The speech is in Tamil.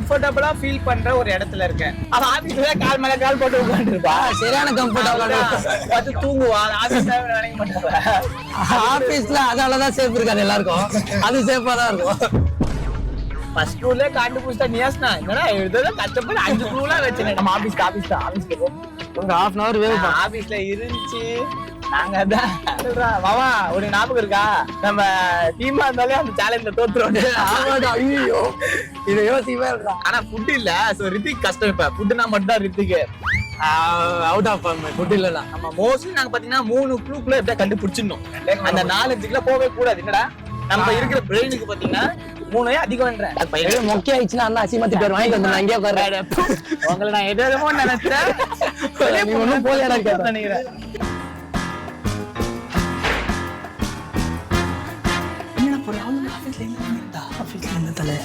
கம்ஃபர்டபுளா ஃபீல் பண்ற ஒரு இடத்துல இருக்கேன். அவன் ஆபீஸ்ல கால் மேல கால் போட்டு உட்கார்ந்து இருப்பா. சரியான கம்ஃபர்டபுளா பார்த்து தூங்குவா. ஆபீஸ்ல நினைக்க மாட்டாங்க. ஆபீஸ்ல அதனாலதான் சேஃப் இருக்காது எல்லாருக்கும். அது சேஃபா தான் இருக்கும். ஃபர்ஸ்ட் ரூல்ல கண்டுபிடிச்சா நியாஸ்னா என்னடா எழுதுறது கஷ்டப்பட்டு 5 ரூலா வச்சேன். நம்ம ஆபீஸ்ல போ. உங்க half an hour வேவ் ஆபீஸ்ல இருந்துச்சு. நாங்க அதான் மாமா ஒரு ஞாபகம் இருக்கா? நம்ம டீமா இருந்தாலே அந்த சேலஞ்ச்ல தோத்துறோம். ஆமாடா. ஐயோ இத யோசிக்கவே இல்லடா. ஆனா ஃபுட் இல்ல. சோ ரித்திக் கஷ்டம். இப்ப ஃபுட்னா மட்டும் தான் ரித்திக் அவுட் ஆஃப் ஃபுட் இல்லடா. நம்ம மோஸ்ட்லி நாங்க பாத்தீங்கன்னா 3 க்ளூக்குள்ள எப்படியா கண்டுபிடிச்சிடணும். அந்த 4-5 போவே கூடாது. என்னடா நம்ம இருக்கிற பிரெயினுக்கு பாத்தீங்கன்னா 3 அதிகம்ன்ற மொக்கை ஆயிடுச்சுன்னா அண்ணா அசிமத்திட்டு வர வாங்கிட்டு வந்து நான் இங்கே உட்கார்றேன். உங்களை நான் எதோ நினைச்சேன். நீ ஒன்னும் போலையாடா நினைக்கிறேன். ஆபீஸ்ல என்ன தலை